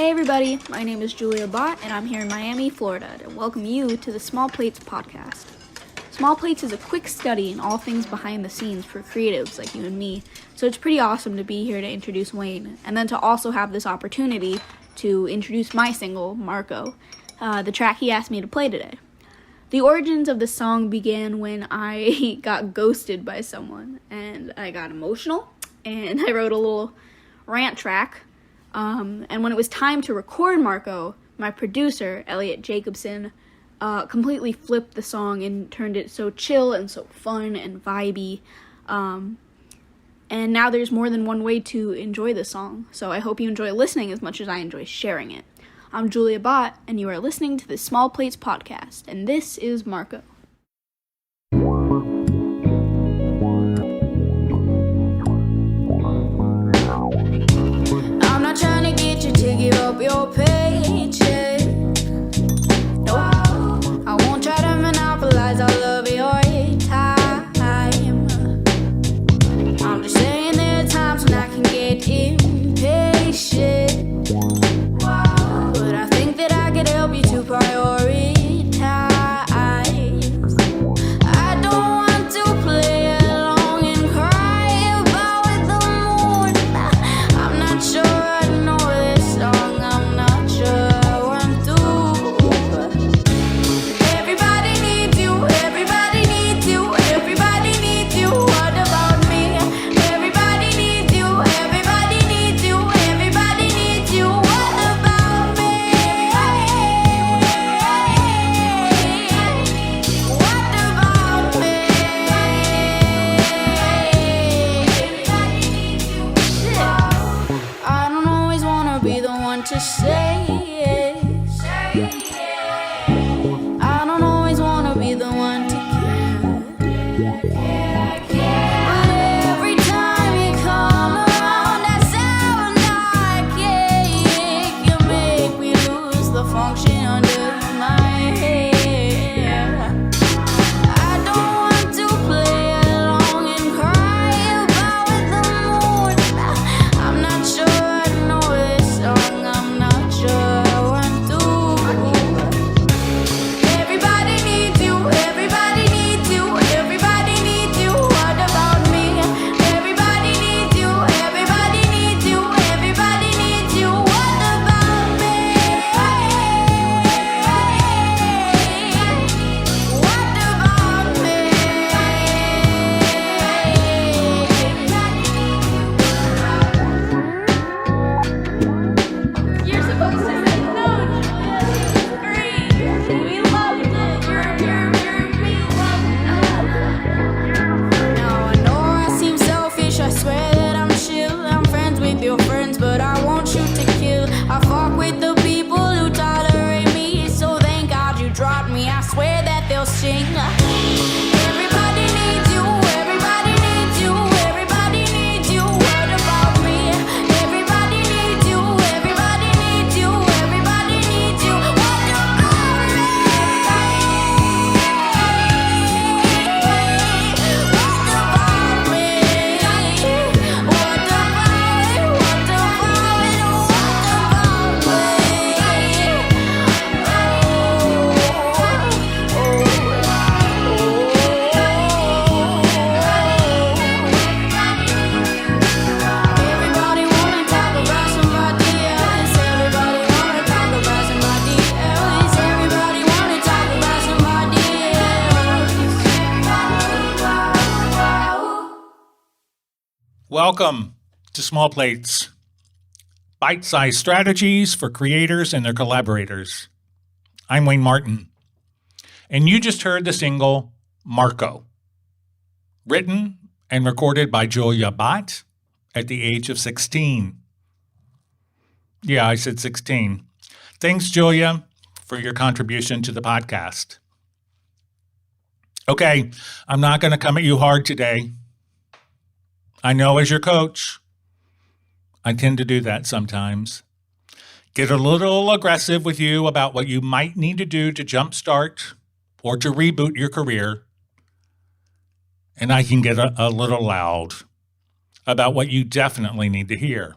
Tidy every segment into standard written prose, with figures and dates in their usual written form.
Hey everybody, my name is Julia Bhatt, and I'm here in Miami, Florida, to welcome you to the Small Plates podcast. Small Plates is a quick study in all things behind the scenes for creatives like you and me, so it's pretty awesome to be here to introduce Wayne, and then to also have this opportunity to introduce my single, Marco, the track he asked me to play today. The origins of the song began when I got ghosted by someone, and I got emotional, and I wrote a little rant track. And when it was time to record Marco, my producer, Elliot Jacobson, completely flipped the song and turned it so chill and so fun and vibey. And now there's more than one way to enjoy the song, so I hope you enjoy listening as much as I enjoy sharing it. I'm Julia Bhatt, and you are listening to the Small Plates podcast, and this is Marco. To give up your paycheck. No, I won't try to monopolize all of your time. I'm just saying there are times when I can get impatient, but I think that I could help you to prioritize. I don't want to play along and cry about the morning. I'm not sure to say it. I don't always want to be the one to care. But every time you come around, that's how I kick. You make me lose the function under my hair. I don't want to play along and cry about the morning. I'm not sure I know this song. Welcome to Small Plates, bite-sized strategies for creators and their collaborators. I'm Wayne Martin, and you just heard the single Marco, written and recorded by Julia Bhatt at the age of 16. Yeah, I said 16. Thanks, Julia, for your contribution to the podcast. Okay, I'm not going to come at you hard today. I know as your coach, I tend to do that sometimes. Get a little aggressive with you about what you might need to do to jumpstart or to reboot your career. And I can get a little loud about what you definitely need to hear.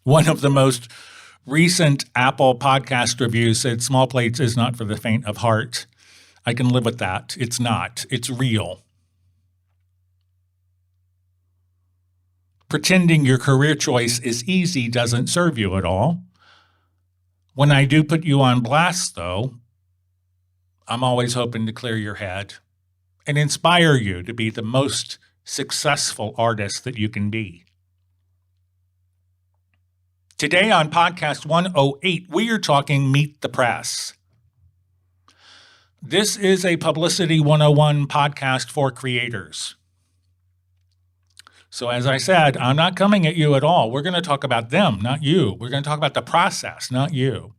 One of the most recent Apple podcast reviews said Small Plates is not for the faint of heart. I can live with that. It's not. It's real. Pretending your career choice is easy doesn't serve you at all. When I do put you on blast, though, I'm always hoping to clear your head and inspire you to be the most successful artist that you can be. Today on podcast 108, we are talking Meet the Press. This is a Publicity 101 podcast for creators. So as I said, I'm not coming at you at all. We're going to talk about them, not you. We're going to talk about the process, not you.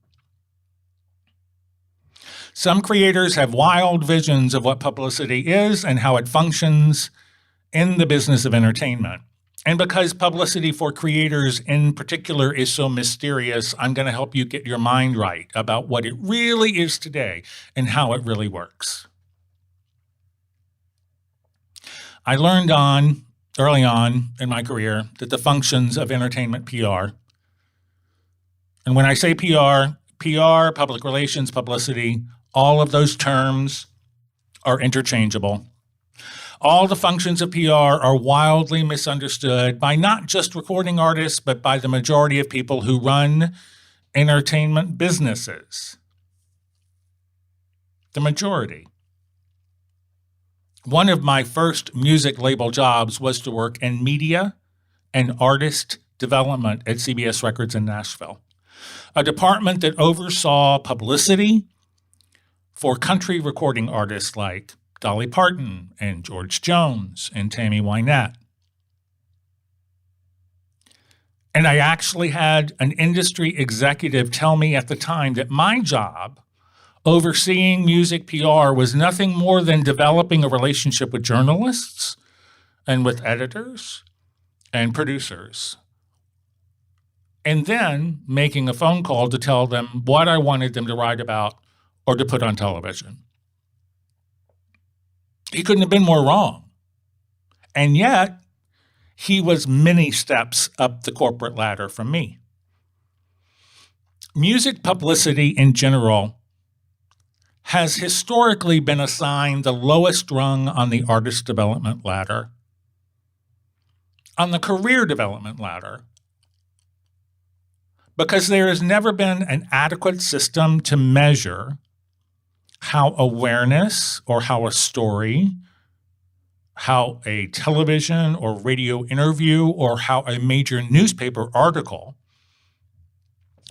Some creators have wild visions of what publicity is and how it functions in the business of entertainment. And because publicity for creators in particular is so mysterious, I'm going to help you get your mind right about what it really is today and how it really works. I learned early on in my career that the functions of entertainment PR, and when I say PR, public relations, publicity, all of those terms are interchangeable. All the functions of PR are wildly misunderstood by not just recording artists, but by the majority of people who run entertainment businesses. The majority. One of my first music label jobs was to work in media and artist development at CBS Records in Nashville, a department that oversaw publicity for country recording artists like Dolly Parton and George Jones and Tammy Wynette. And I actually had an industry executive tell me at the time that my job overseeing music PR was nothing more than developing a relationship with journalists and with editors and producers, and then making a phone call to tell them what I wanted them to write about or to put on television. He couldn't have been more wrong. And yet, he was many steps up the corporate ladder from me. Music publicity in general has historically been assigned the lowest rung on the artist development ladder. On the career development ladder, because there has never been an adequate system to measure how awareness or how a story, how a television or radio interview, or how a major newspaper article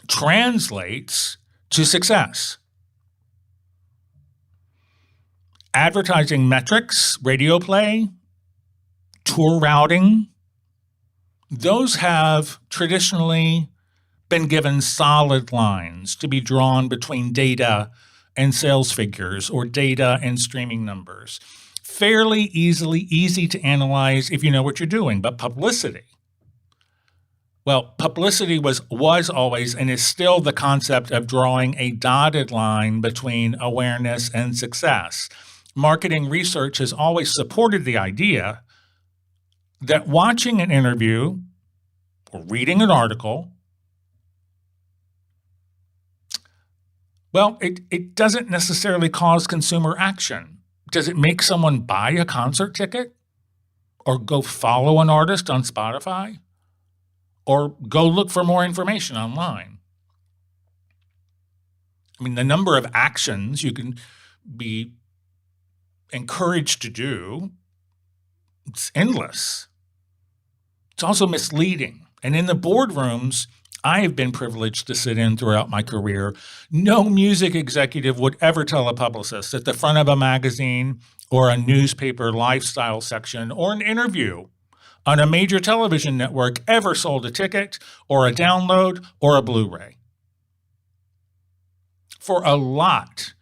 translates to success. Advertising metrics, radio play, tour routing, those have traditionally been given solid lines to be drawn between data and sales figures or data and streaming numbers. Fairly easy to analyze if you know what you're doing. But publicity was always and is still the concept of drawing a dotted line between awareness and success. Marketing research has always supported the idea that watching an interview or reading an article, well, it doesn't necessarily cause consumer action. Does it make someone buy a concert ticket or go follow an artist on Spotify or go look for more information online? I mean, the number of actions you can be encouraged to do, it's endless. It's also misleading. And in the boardrooms I have been privileged to sit in throughout my career, no music executive would ever tell a publicist at the front of a magazine or a newspaper lifestyle section or an interview on a major television network ever sold a ticket or a download or a Blu-ray. For a lot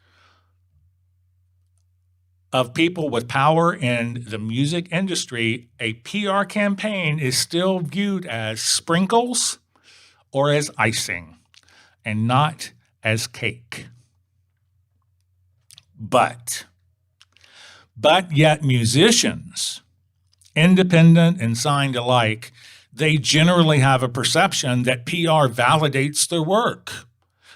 of people with power in the music industry, a PR campaign is still viewed as sprinkles or as icing, and not as cake. But yet musicians, independent and signed alike, They generally have a perception that PR validates their work,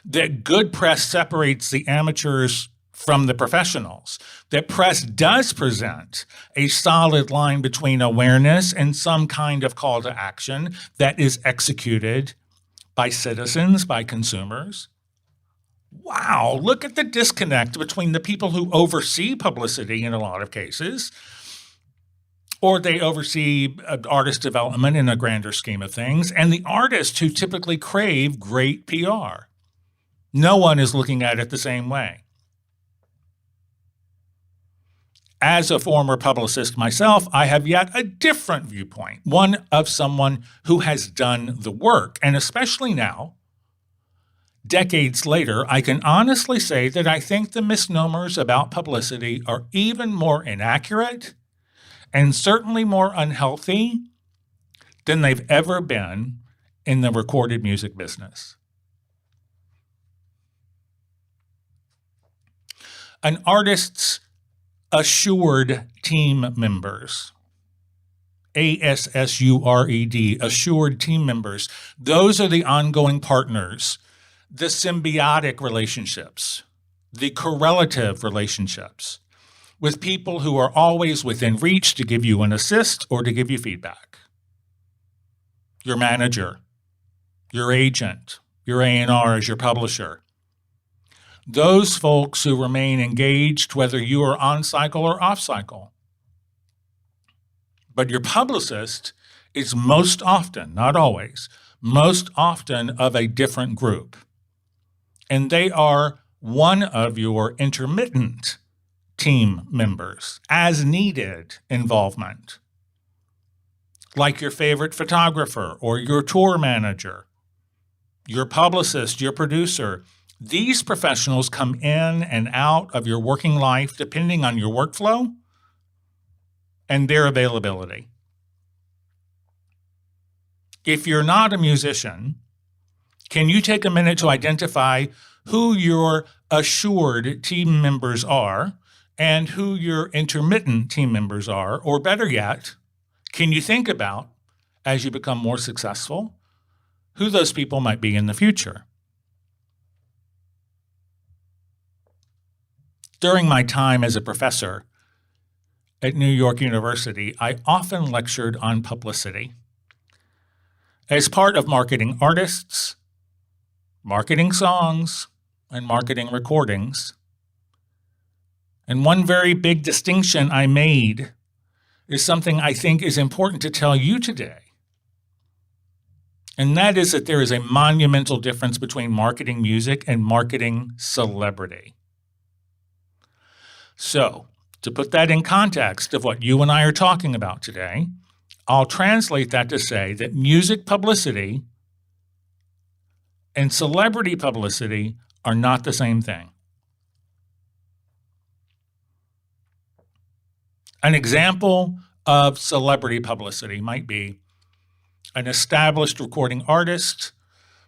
that good press separates the amateurs from the professionals, that press does present a solid line between awareness and some kind of call to action that is executed by citizens, by consumers. Wow, look at the disconnect between the people who oversee publicity in a lot of cases, or they oversee artist development in a grander scheme of things, and the artists who typically crave great PR. No one is looking at it the same way. As a former publicist myself, I have yet a different viewpoint, one of someone who has done the work. And especially now, decades later, I can honestly say that I think the misnomers about publicity are even more inaccurate and certainly more unhealthy than they've ever been in the recorded music business. An artist's assured team members, ASSURED, assured team members, those are the ongoing partners, the symbiotic relationships, the correlative relationships with people who are always within reach to give you an assist or to give you feedback. Your manager, your agent, your A&R as your publisher. Those folks who remain engaged, whether you are on cycle or off cycle. But your publicist is most often, not always, most often of a different group. And they are one of your intermittent team members, as needed involvement. Like your favorite photographer or your tour manager, your publicist, your producer. These professionals come in and out of your working life depending on your workflow and their availability. If you're not a musician, can you take a minute to identify who your assured team members are and who your intermittent team members are? Or better yet, can you think about, as you become more successful, who those people might be in the future? During my time as a professor at New York University, I often lectured on publicity. As part of marketing artists, marketing songs, and marketing recordings. And one very big distinction I made is something I think is important to tell you today. And that is that there is a monumental difference between marketing music and marketing celebrity. So, to put that in context of what you and I are talking about today, I'll translate that to say that music publicity and celebrity publicity are not the same thing. An example of celebrity publicity might be an established recording artist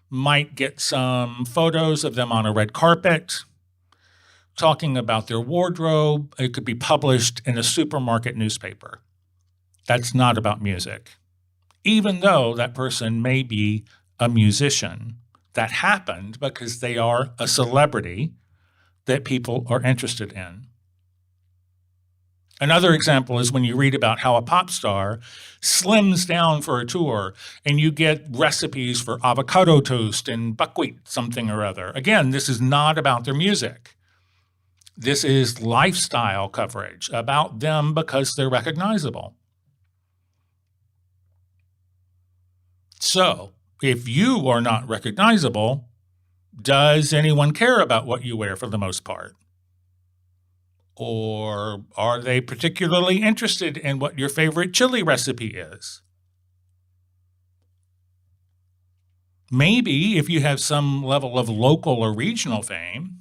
might get some photos of them on a red carpet, talking about their wardrobe. It could be published in a supermarket newspaper. That's not about music. Even though that person may be a musician, that happened because they are a celebrity that people are interested in. Another example is when you read about how a pop star slims down for a tour and you get recipes for avocado toast and buckwheat something or other. Again, this is not about their music. This is lifestyle coverage about them because they're recognizable. So, if you are not recognizable, does anyone care about what you wear for the most part? Or are they particularly interested in what your favorite chili recipe is? Maybe if you have some level of local or regional fame.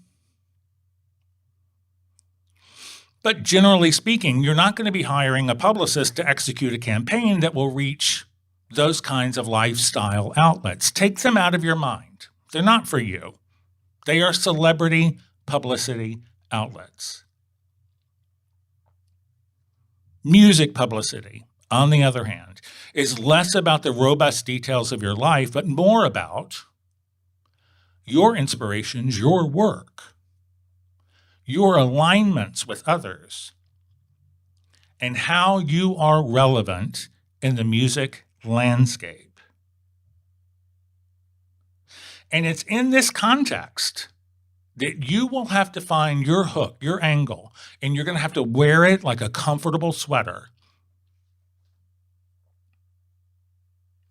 But generally speaking, you're not going to be hiring a publicist to execute a campaign that will reach those kinds of lifestyle outlets. Take them out of your mind. They're not for you. They are celebrity publicity outlets. Music publicity, on the other hand, is less about the robust details of your life, but more about your inspirations, your work, your alignments with others, and how you are relevant in the music landscape. And it's in this context that you will have to find your hook, your angle, and you're going to have to wear it like a comfortable sweater.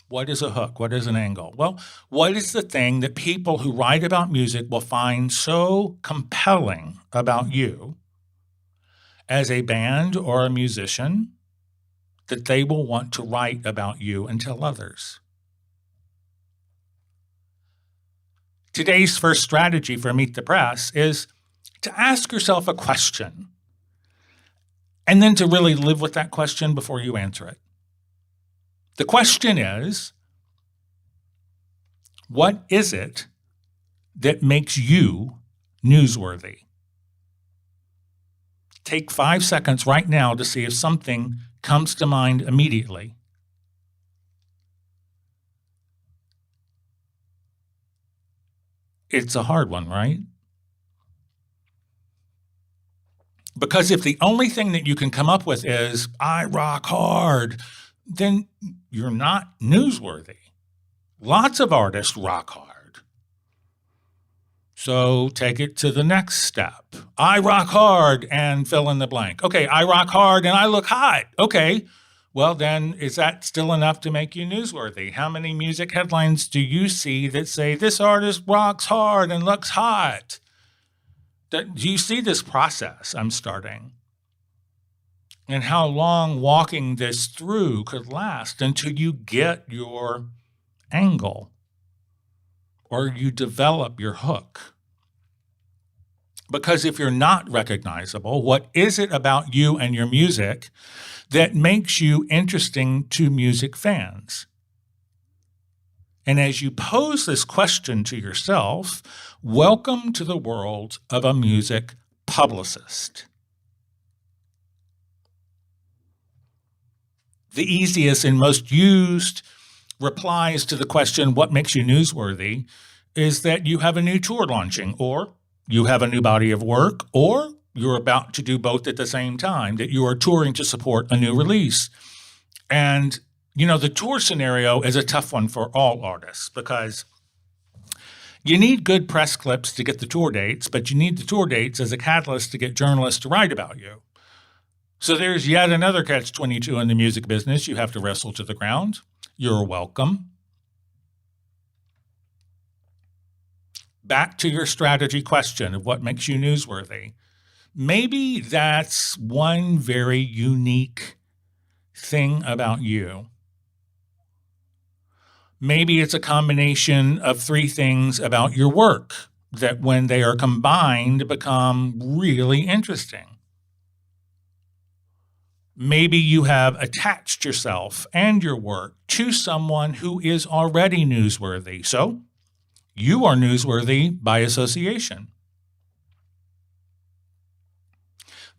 What is a hook? What is an angle? Well, what is the thing that people who write about music will find so compelling about you as a band or a musician that they will want to write about you and tell others? Today's first strategy for Meet the Press is to ask yourself a question and then to really live with that question before you answer it. The question is, what is it that makes you newsworthy? Take 5 seconds right now to see if something comes to mind immediately. It's a hard one, right? Because if the only thing that you can come up with is, I rock hard, then you're not newsworthy. Lots of artists rock hard. So take it to the next step. I rock hard and fill in the blank. Okay, I rock hard and I look hot. Okay, well then, is that still enough to make you newsworthy? How many music headlines do you see that say, this artist rocks hard and looks hot? Do you see this process I'm starting? And how long walking this through could last until you get your angle or you develop your hook. Because if you're not recognizable, what is it about you and your music that makes you interesting to music fans? And as you pose this question to yourself, welcome to the world of a music publicist. The easiest and most used replies to the question, what makes you newsworthy, is that you have a new tour launching, or you have a new body of work, or you're about to do both at the same time, that you are touring to support a new release. And, the tour scenario is a tough one for all artists because you need good press clips to get the tour dates, but you need the tour dates as a catalyst to get journalists to write about you. So there's yet another catch-22 in the music business you have to wrestle to the ground. You're welcome. Back to your strategy question of what makes you newsworthy. Maybe that's one very unique thing about you. Maybe it's a combination of 3 things about your work that when they are combined become really interesting. Maybe you have attached yourself and your work to someone who is already newsworthy. So you are newsworthy by association.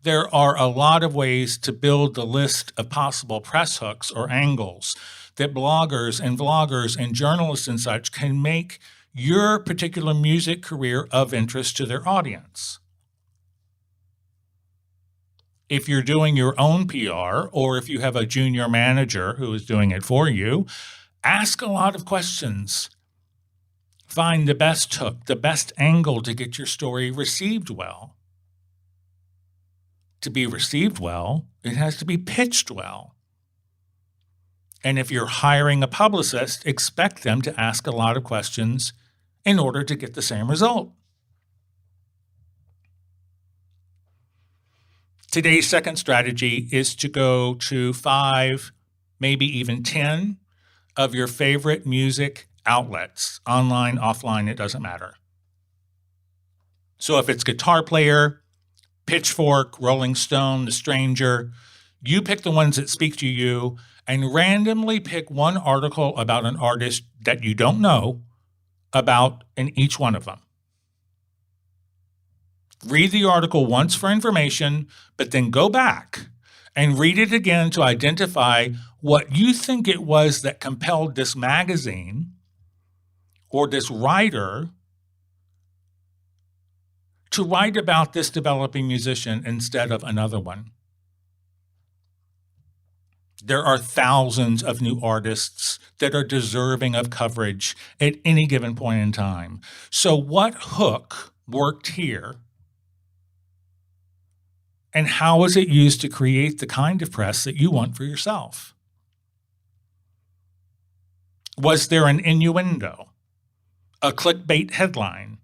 There are a lot of ways to build the list of possible press hooks or angles that bloggers and vloggers and journalists and such can make your particular music career of interest to their audience. If you're doing your own PR, or if you have a junior manager who is doing it for you, ask a lot of questions. Find the best hook, the best angle to get your story received well. To be received well, it has to be pitched well. And if you're hiring a publicist, expect them to ask a lot of questions in order to get the same result. Today's second strategy is to go to 5, maybe even 10 of your favorite music outlets, online, offline, it doesn't matter. So if it's Guitar Player, Pitchfork, Rolling Stone, The Stranger, you pick the ones that speak to you and randomly pick one article about an artist that you don't know about in each one of them. Read the article once for information, but then go back and read it again to identify what you think it was that compelled this magazine or this writer to write about this developing musician instead of another one. There are thousands of new artists that are deserving of coverage at any given point in time. So what hook worked here? And how is it used to create the kind of press that you want for yourself? Was there an innuendo, a clickbait headline?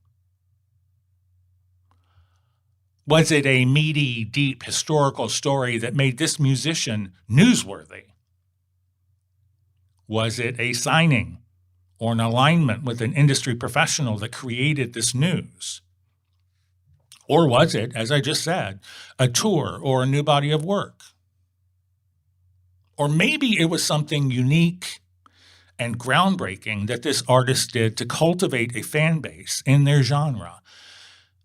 Was it a meaty, deep historical story that made this musician newsworthy? Was it a signing or an alignment with an industry professional that created this news? Or was it, as I just said, a tour or a new body of work? Or maybe it was something unique and groundbreaking that this artist did to cultivate a fan base in their genre.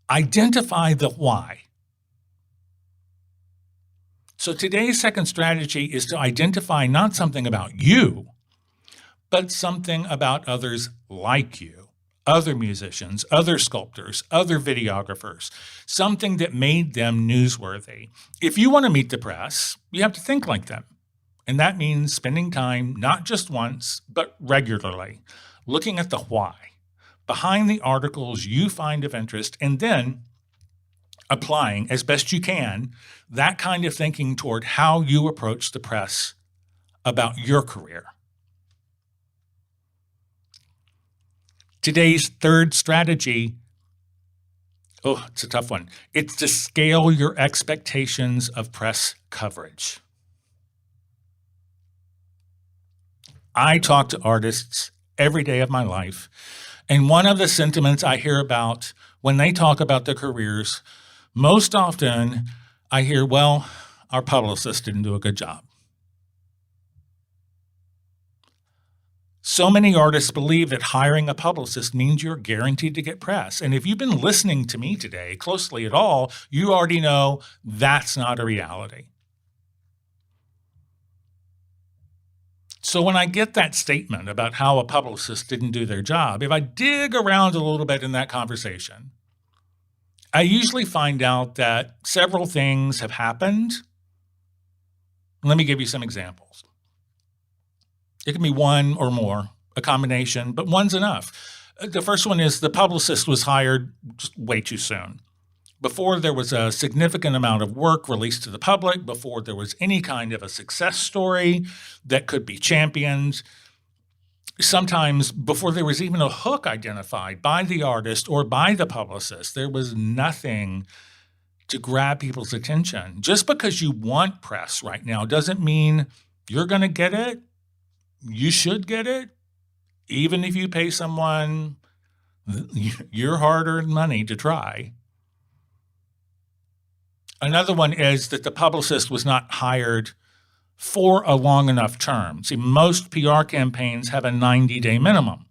Identify the why. So today's second strategy is to identify not something about you, but something about others like you, other musicians, other sculptors, other videographers, something that made them newsworthy. If you want to meet the press, you have to think like them. And that means spending time not just once, but regularly, looking at the why behind the articles you find of interest, and then applying as best you can that kind of thinking toward how you approach the press about your career. Today's third strategy, it's a tough one. It's to scale your expectations of press coverage. I talk to artists every day of my life, and one of the sentiments I hear about when they talk about their careers, most often I hear, well, our publicist didn't do a good job. So many artists believe that hiring a publicist means you're guaranteed to get press. And if you've been listening to me today closely at all, you already know that's not a reality. So when I get that statement about how a publicist didn't do their job, if I dig around a little bit in that conversation, I usually find out that several things have happened. Let me give you some examples. It can be one or more, a combination, but one's enough. The first one is the publicist was hired just way too soon. Before there was a significant amount of work released to the public, before there was any kind of a success story that could be championed, sometimes before there was even a hook identified by the artist or by the publicist, there was nothing to grab people's attention. Just because you want press right now doesn't mean you're going to get it. You should get it, even if you pay someone your hard-earned money to try. Another one is that the publicist was not hired for a long enough term. See, most PR campaigns have a 90-day minimum.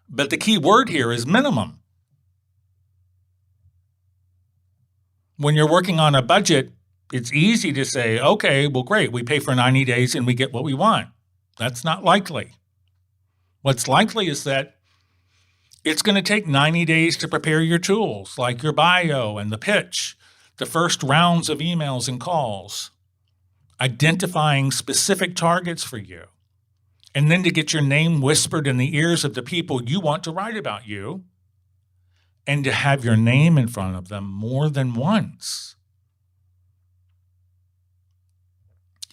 But the key word here is minimum. When you're working on a budget, it's easy to say, okay, well, great, we pay for 90 days and we get what we want. That's not likely. What's likely is that it's going to take 90 days to prepare your tools, like your bio and the pitch, the first rounds of emails and calls, identifying specific targets for you, and then to get your name whispered in the ears of the people you want to write about you, and to have your name in front of them more than once.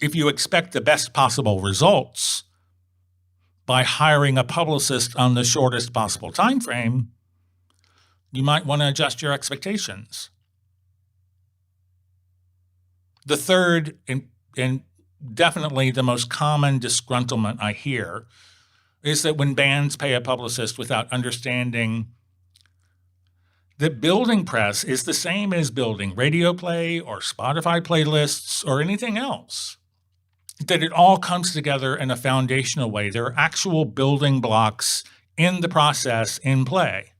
If you expect the best possible results by hiring a publicist on the shortest possible time frame, you might want to adjust your expectations. The third, and definitely the most common disgruntlement I hear, is that when bands pay a publicist without understanding that building press is the same as building radio play or Spotify playlists or anything else, that it all comes together in a foundational way. There are actual building blocks in the process in play.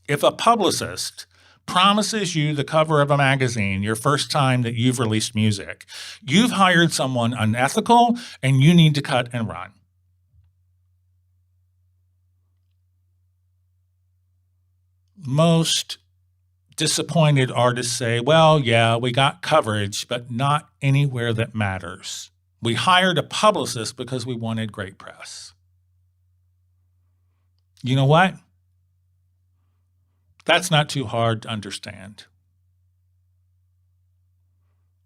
If a publicist promises you the cover of a magazine your first time that you've released music. You've hired someone unethical and you need to cut and run. Most disappointed artists say, well, yeah, we got coverage, but not anywhere that matters. We hired a publicist because we wanted great press. You know what? That's not too hard to understand.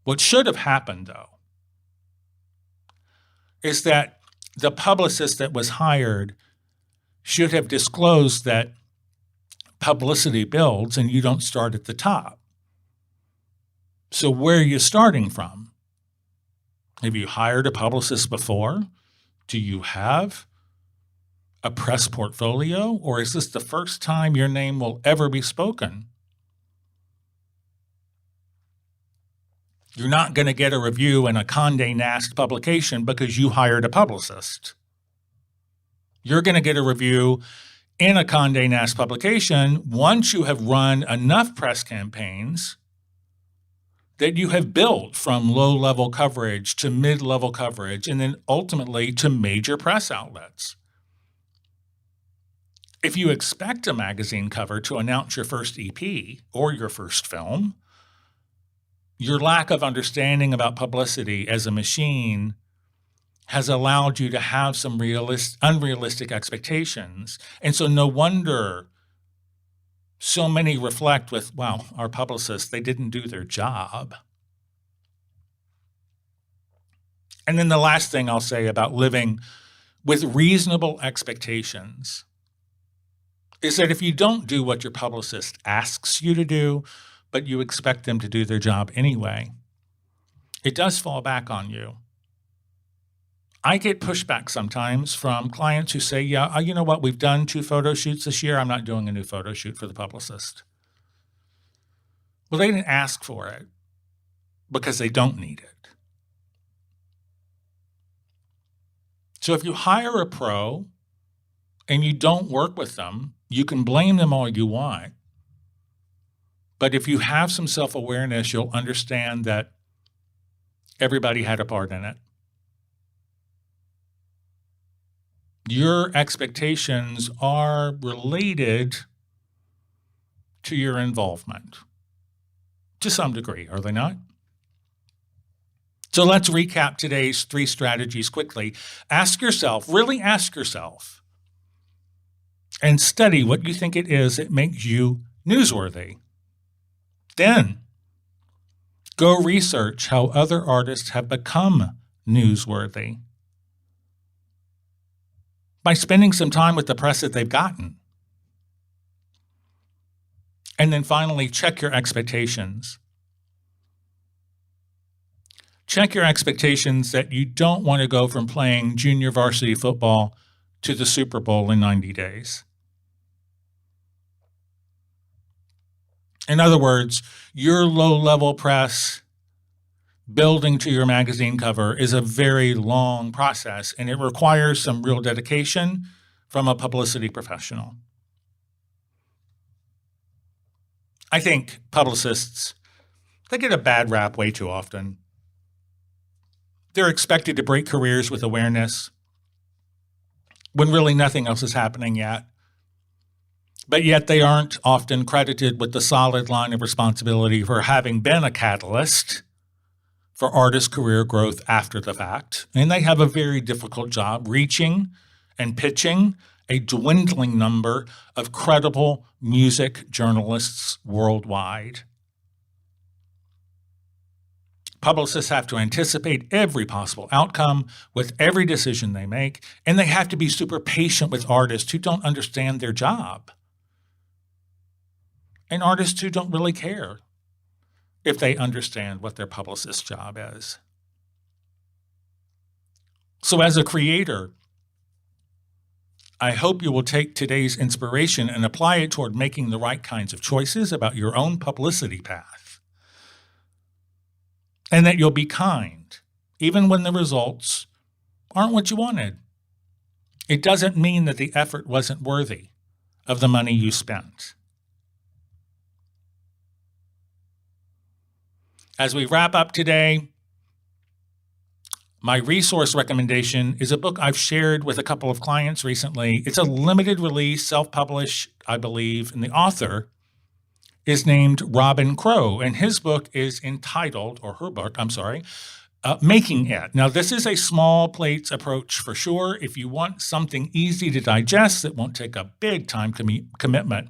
What should have happened, though, is that the publicist that was hired should have disclosed that publicity builds and you don't start at the top. So where are you starting from? Have you hired a publicist before? Do you have a press portfolio, or is this the first time your name will ever be spoken? You're not going to get a review in a Condé Nast publication because you hired a publicist. You're going to get a review in a Condé Nast publication once you have run enough press campaigns that you have built from low-level coverage to mid-level coverage and then ultimately to major press outlets. If you expect a magazine cover to announce your first EP or your first film, your lack of understanding about publicity as a machine has allowed you to have some unrealistic expectations. And so no wonder so many reflect with, wow, our publicists, they didn't do their job. And then the last thing I'll say about living with reasonable expectations is that if you don't do what your publicist asks you to do, but you expect them to do their job anyway, it does fall back on you. I get pushback sometimes from clients who say, yeah, you know what, we've done 2 photo shoots this year. I'm not doing a new photo shoot for the publicist. Well, they didn't ask for it because they don't need it. So if you hire a pro and you don't work with them, you can blame them all you want. But if you have some self-awareness, you'll understand that everybody had a part in it. Your expectations are related to your involvement to some degree, are they not? So let's recap today's 3 strategies quickly. Really ask yourself, and study what you think it is that makes you newsworthy. Then, go research how other artists have become newsworthy by spending some time with the press that they've gotten. And then finally, check your expectations. Check your expectations that you don't want to go from playing junior varsity football to the Super Bowl in 90 days. In other words, your low-level press building to your magazine cover is a very long process, and it requires some real dedication from a publicity professional. I think publicists, they get a bad rap way too often. They're expected to break careers with awareness when really nothing else is happening yet. But yet they aren't often credited with the solid line of responsibility for having been a catalyst for artist career growth after the fact. And they have a very difficult job reaching and pitching a dwindling number of credible music journalists worldwide. Publicists have to anticipate every possible outcome with every decision they make, and they have to be super patient with artists who don't understand their job. And artists who don't really care if they understand what their publicist's job is. So as a creator, I hope you will take today's inspiration and apply it toward making the right kinds of choices about your own publicity path. And that you'll be kind, even when the results aren't what you wanted. It doesn't mean that the effort wasn't worthy of the money you spent. As we wrap up today, my resource recommendation is a book I've shared with a couple of clients recently. It's a limited release, self-published, I believe, and the author is named Robin Crow, and his book is entitled, or her book, Making It. Now, this is a small plates approach for sure. If you want something easy to digest that won't take a big time commitment,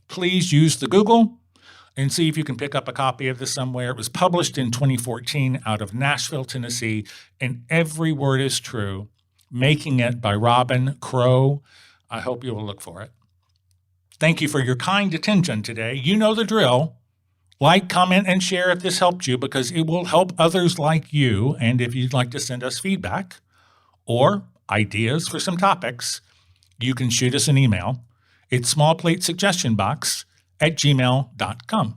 please use the Google and see if you can pick up a copy of this somewhere. It was published in 2014 out of Nashville, Tennessee, and every word is true. Making It by Robin Crow. I hope you will look for it. Thank you for your kind attention today. You know the drill. Like, comment, and share if this helped you, because it will help others like you. And if you'd like to send us feedback or ideas for some topics, you can shoot us an email. It's smallplatesuggestionbox@gmail.com.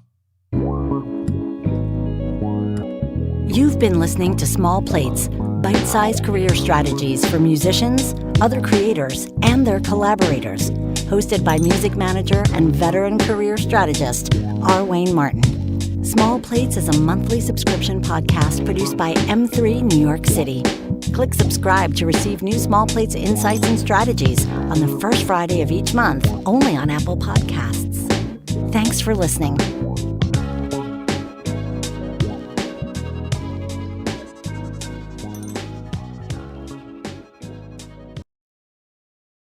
You've been listening to Small Plates, bite-sized career strategies for musicians, other creators, and their collaborators, hosted by music manager and veteran career strategist, R. Wayne Martin. Small Plates is a monthly subscription podcast produced by M3 New York City. Click subscribe to receive new Small Plates insights and strategies on the first Friday of each month, only on Apple Podcasts. Thanks for listening.